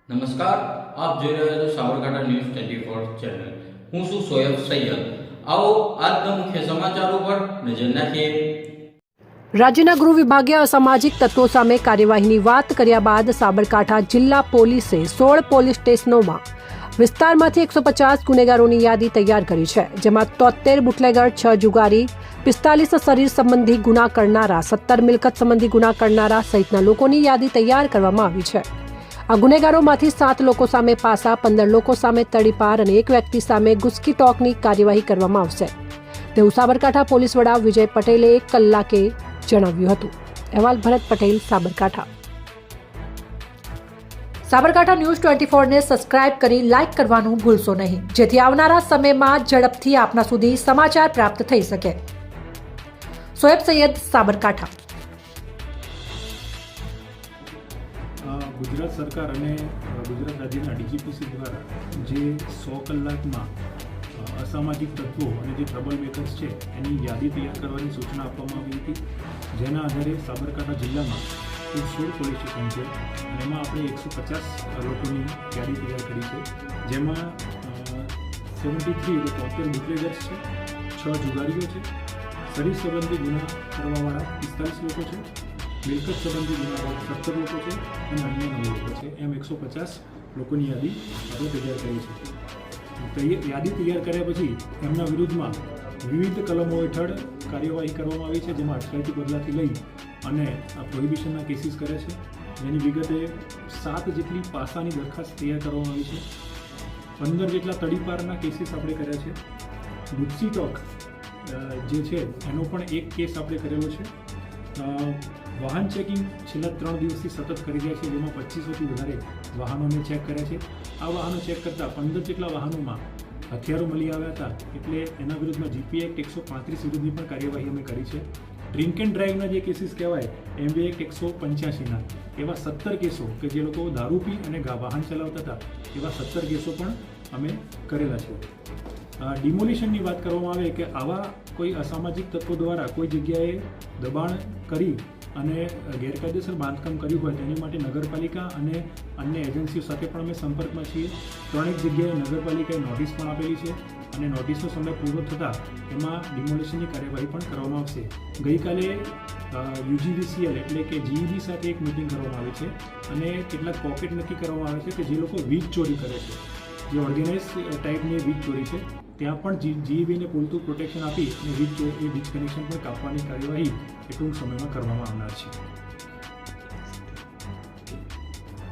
નમસ્કાર, આપ જોઈ રહ્યા છો સાબરકાંઠા ન્યૂઝ 24 ચેનલ. હું છું સોયબ સૈયદ. આવો આજના મુખ્ય સમાચાર ઉપર નજર નાખીએ. રાજ્યના ગૃહ વિભાગે અસામાજિક તત્વો સામે કાર્યવાહીની વાત કર્યા બાદ સાબરકાંઠા જિલ્લા પોલીસે 16 પોલીસ સ્ટેશનોમાં વિસ્તારમાંથી 150 ગુનેગારોની યાદી તૈયાર કરી છે, જેમાં 73 બુટલેગર, 6 જુગારી, 45 શરીર સંબંધી ગુના કરનારા, 17 મિલકત સંબંધી ગુના કરનારા સહિતના લોકોની યાદી તૈયાર કરવામાં આવી છે. આ ગુનેગારોમાંથી 7 લોકો સામે પાસા, 15 લોકો સામે તડીપાર અને 1 વ્યક્તિ સામે ગુસ્કી ટોકની કાર્યવાહી કરવામાં આવશે તેવું સાબરકાંઠા પોલીસ વડા વિજય પટેલે 1 કલાકે જણાવ્યું હતું. અહેવાલ ભરત પટેલ, સાબરકાંઠા. સાબરકાંઠા ન્યૂઝ 24 ને સબસ્ક્રાઇબ કરી લાઇક કરવાનું ભૂલશો નહીં, જેથી આવનારા સમયમાં ઝડપથી આપના સુધી સમાચાર પ્રાપ્ત થઈ શકે. સોએબ સૈયદ, સાબરકાંઠા. ગુજરાત સરકાર અને ગુજરાત રાજ્યના ડીજીપીસી દ્વારા જે 100 કલાકમાં અસામાજિક તત્વો અને જે ટ્રબલ મેકર્સ છે એની યાદી તૈયાર કરવાની સૂચના આપવામાં આવી હતી, જેના આધારે સાબરકાંઠા જિલ્લામાં કુલ 16 પોલીસ સ્ટેશન છે અને એમાં આપણે 150 લોકોની યાદી તૈયાર કરી છે, જેમાં 73 એટલે 73 બુટલેગર્સ છે, 6 જુગારીઓ છે, શરીર સંબંધી ગુના કરવાવાળા 45 લોકો છે, મિલકત સંબંધી ગુનાવાળા 17 લોકો છે અને અન્ય 9 લોકો છે. એમ 150 લોકોની યાદી આપણે તૈયાર કરી છે. યાદી તૈયાર કર્યા પછી એમના વિરુદ્ધમાં વિવિધ કલમો હેઠળ કાર્યવાહી કરવામાં આવી છે, જેમાં અટકાયતી પગલાંથી લઈ અને પ્રોહિબિશનના કેસીસ કરે છે, જેની વિગતે 7 જેટલી પાસાની દરખાસ્ત તૈયાર કરવામાં આવી છે, 15 જેટલા તડીપારના કેસીસ આપણે કર્યા છે, ગુસ્કી ટોક જે છે એનો પણ એક કેસ આપણે કરેલો છે. વાહન ચેકિંગ છેલ્લા 3 દિવસથી સતત કરી રહ્યા છે, જેમાં 2500થી વધારે વાહનોને ચેક કર્યા છે. આ વાહનો ચેક કરતાં 15 જેટલા વાહનોમાં હથિયારો મળી આવ્યા હતા, એટલે એના વિરુદ્ધમાં જીપી એક્ટ 135 વિરુદ્ધની પણ કાર્યવાહી અમે કરી છે. ડ્રિંક એન્ડ ડ્રાઈવના જે કેસીસ કહેવાય, એમવી એક્ટ 185ના એવા 17 કેસો કે જે લોકો દારૂ પી અને વાહન ચલાવતા હતા, એવા 17 કેસો પણ અમે કરેલા છે. ડિમોલિશનની વાત કરવામાં આવે કે આવા કોઈ અસામાજિક તત્વો દ્વારા કોઈ જગ્યાએ દબાણ કરી અને ગેરકાયદેસર બાંધકામ કર્યું હોય તેની માટે નગરપાલિકા અને અન્ય એજન્સીઓ સાથે પણ અમે સંપર્કમાં છીએ. 3 જગ્યાએ નગરપાલિકાએ નોટિસ પણ આપેલી છે અને નોટિસનો સમય પૂરો થતાં એમાં ડિમોલિશનની કાર્યવાહી પણ કરવામાં આવશે. ગઈકાલે યુજીવીસીએલ એટલે કે જીઈબી સાથે એક મિટિંગ કરવામાં આવી છે અને કેટલાક પોકેટ નક્કી કરવામાં આવે છે કે જે લોકો વીજ ચોરી કરે છે, જે ઓર્ગેનાઇઝ ટાઈપની વીજ ચોરી છે, ત્યાં પણ જીઈબીને પૂરતું પ્રોટેક્શન આપી અને વીજ કનેક્શન પણ કાપવાની કાર્યવાહી એ ટૂંક સમયમાં કરવામાં આવનાર છે.